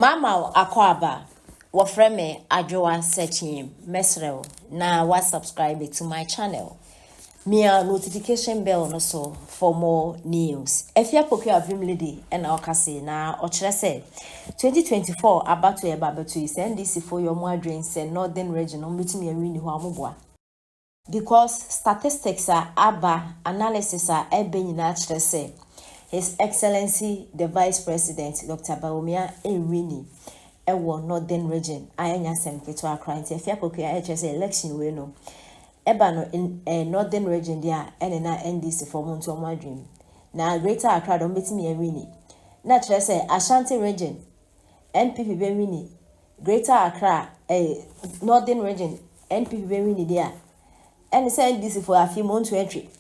Mama Akwaba, wafreme Adjoa searching mesrel na wa subscribe to my channel. Mia notification bell no so for more news. If you poke your dream lady and okase na ochre say 2024 about to to is NDC for your more drains and northern region on meeting me win ho because statistics are aba analysis are ebe nyina chre say His Excellency, the Vice President, Dr. Bawumia Ewini, Ewo Northern Region, Ayanya Semketo Accra, Fiapoke HS election we no. Eba no in Northern Region there, and na NDC for Muntu Dream. Na Greater Accra don't beat me Ewini. Na say Ashanti Region, NPP Bewini, Greater Accra, Northern Region, NPP Bewini there. And say NDC for a few months entry.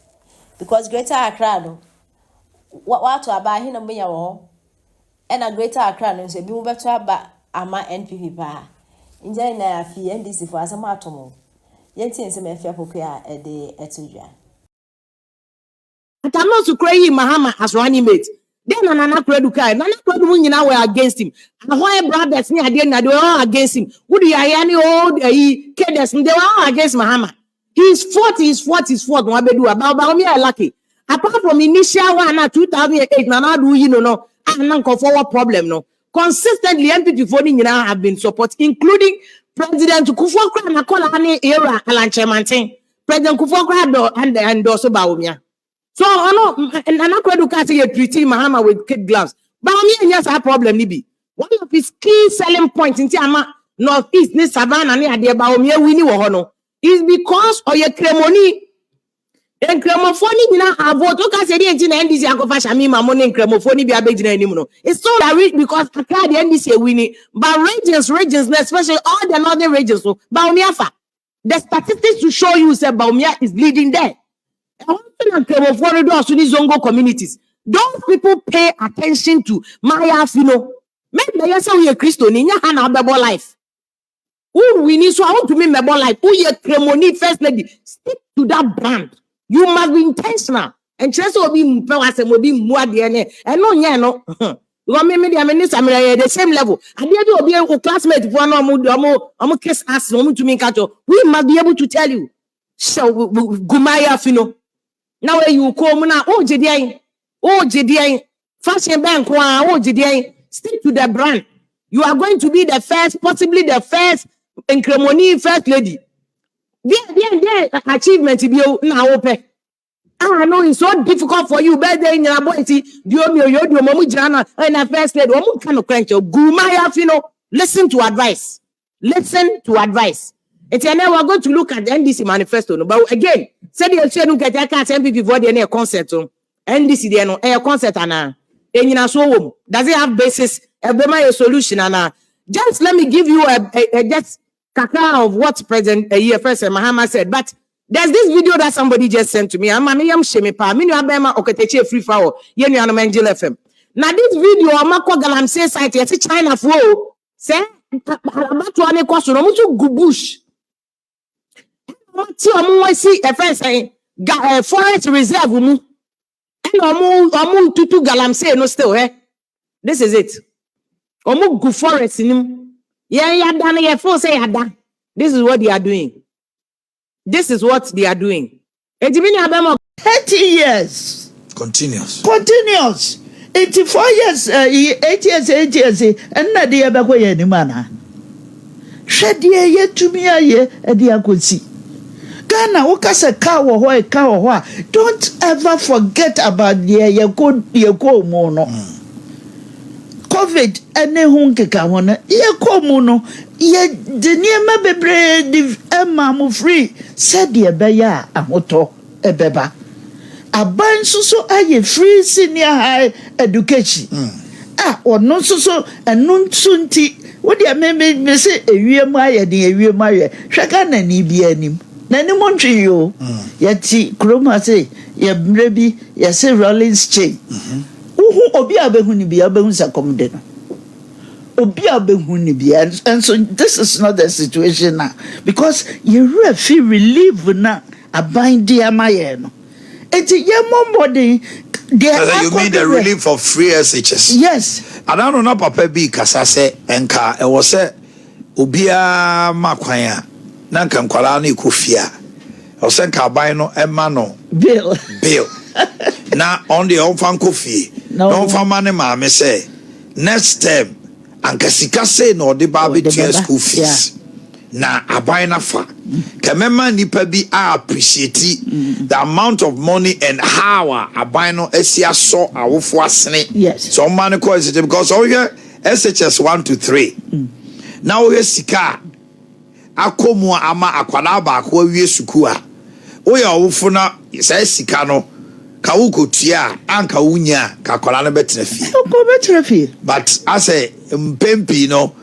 Because Greater Accra no. What to about him and a Greater Accra and say, be better about ama NPP pa. In Jana, fee NDC for as a matomo. Yentin some fair poker a day at Suja. I cannot to cry Mahama as running mate. Then Nana Creduca, Nana Credu now were against him. And why brothers near the end they were all against him? Would you any old cadets? They were all against Mahama. His 40, Wabedu about me lucky. Apart from initial one 2008, Nana do you know and forward problem no. Consistently, MPP voting now have been support, including President Kufuor na kola ane era alanchemantin. President Kufuor and endorse Bawumia. So Nana Kweduka say treating Mahama with kid gloves. Bawumia has a problem nibi. One of his key selling points in Tiama Northeast ni Savannah ni ade Bawumia wini wo hono is because of your cremoni. En cramofoni bina avoto ka se di entina NDC akofa shami mamoni en cramofoni bi abegina animu. It's so that rich because Accra the NDC winning, but regions, especially all the northern regions, so Bawumia. The statistics to show you say Bawumia is leading there. And cramofoni do asuni zongo communities. Those people pay attention to Maya Fino. Make the yasa we a Christo ni nya hana bebo life. Who we need so I want to make bebo life. Who ye cremoni first lady. Stick to that brand. You must be intentional. And just will be more DNA. And no. The same level. And the other will be a classmate for no case us to me. We must be able to tell you. So Gumaya Fino. Now you come now, JDI, fashion bank, JDI, stick to the brand. You are going to be the first, possibly the first in Cremoni first lady. The achievement to be now open. I know it's so difficult for you, but then your boy see your mom jana and a first lady. What kind of crank? Gumaya Fino. Listen to advice. Listen to advice. It's now we're going to look at the NDC manifesto. No? But again, said you shouldn't get a MPP for the concert. NDC there no a concert and so does it have basis? A solution and just let me give you a just kaka of what President First Mahama said. But there's this video that somebody just sent to me. I'm shame pa. Minu abema oketeche free fire. Yenu ano Angel FM. Now this video amako galam say site yesi China flow. Say abatu ane kwa so no mutu gubush. Ti omu wasi first forest reserve mu. And omu tutu galam say no still This is it. Omu gu forest nim. Yada na ye fo say yada. This is what they are doing. This is what they are doing. 30 years. Continuous. 84 years, 8 years, and not the Abakoya Nimana. Shadia yet to me a year at the Akusi. Ghana, Wakasa cow, don't ever forget about the Yako Mono. COVID, and the Hunkaka, Yako Mono. Ye the near Mabebre Emma free said the Abaya Amoto Ebeba. A ban so aye free senior high education. Or no so and nun sunti. What do you mean? Me say a year Maya, the year Maya, Shakan and Ebianim. Nani Montreal, Yati Kroma say, ye maybe, ye say Rollins chain. Who Obia Behuni be a bones accommodate. And so this is not the situation now because you feel relief now. A bind dear my end. It's a young body You mean the relief of free SHS? Yes. I don't know, Papa B. Kasase enka. It was a Ubia Makwaya. Nankan Kwalani Kufia. I was saying Kabino Emano Bill. Now on the Onfan Kofi. No for money, ma say. Next term, Ankasika say no the baby school fees. Na abayna fa kemema nipa bi appreciate the amount of money and how abayno esia so awofo asene. Yes. So man ko is because all here SHS 1 to 3 now we sika akomu ama akwala ba ko awie suku a we awofo na say sika no ka wukotua anka wunya ka akwala no betena fi but I say mpempi no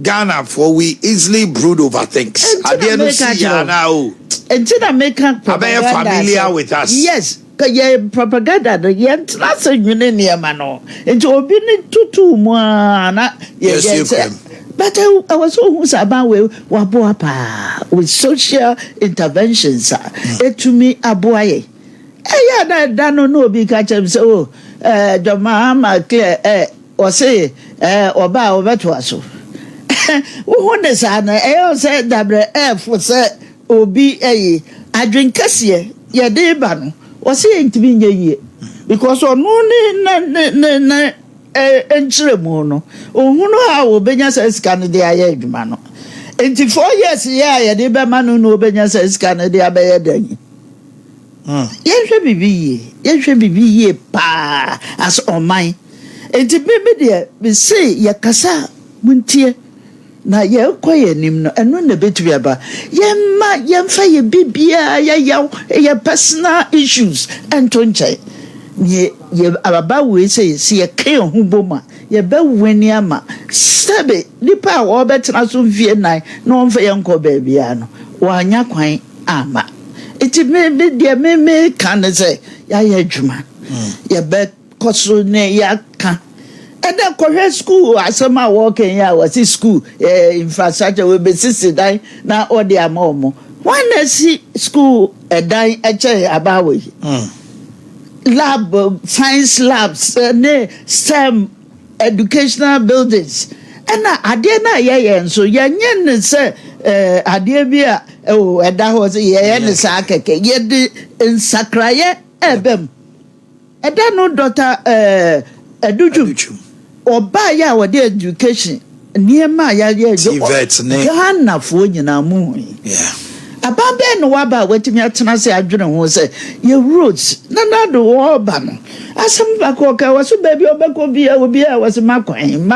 Ghana for we easily brood over things. I didn't see now. Until I make a familiar with us. Yes, propaganda. Yet that's a near mano. It will be two more. Yes, but I was almost about Wabuapa with social interventions. To me, a boy. I don't know because so. The mama clear or say or bow over so. Who is an air said WF was obi I drink cassia, ya debano, was saying to me ye because on no enchremono, or who know how Benya says Canada mano. 84 years, ya deba manu no Benya says Canada by a day. Yes, should be ye pa as on mine. And to be there, we say ya casa muntier. Na ye kwaye nim no eno na betumi aba ye mfa ye bibia ye personal issues ento nche ye ababa we say ye kan ho boma ye ba wani ama sabe nipa wo betena so vie nan na onfa ye nko ba bia no wanya kwan ama iti me dia me kan say ya ye adwuma ye be koso ne ya kan. And then Korea school, I saw my walking here was in school, infrastructure will be 60 die now or the amomo. When I see school a die about lab, science labs, STEM educational buildings. And I did not hear so yan say, Adebia, oh, and that was a yan sake, yet in Sakraya, ebem. And then no daughter, Eduju. Or buy our dear education near my Ghana for you now moving. Yeah. About Ben Waba, waiting at Tanasi, I don't know, say, your roots, none of the war banner. As some Bacoka was a baby or Bacobia would be, I was a Maquine.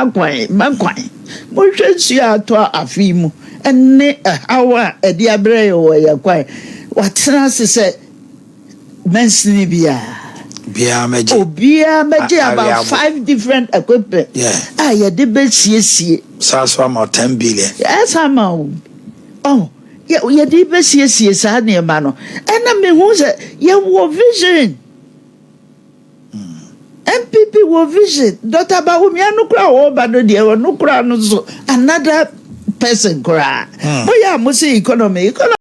Motions you are to a fimo, and hour a diabre or a quite. What Tanasi said, Mensnibia. Bia meji about 5 different equipment. Yeah. Ya de be sie. So about 10 billion. Yes, I'm oh. Ya de be sie sa na ma no. And me hu say ya wo vision. MPP wo vision. Dr. Bawumi anu kura wo ba no de no kura no so another person kura. Boya mo say economy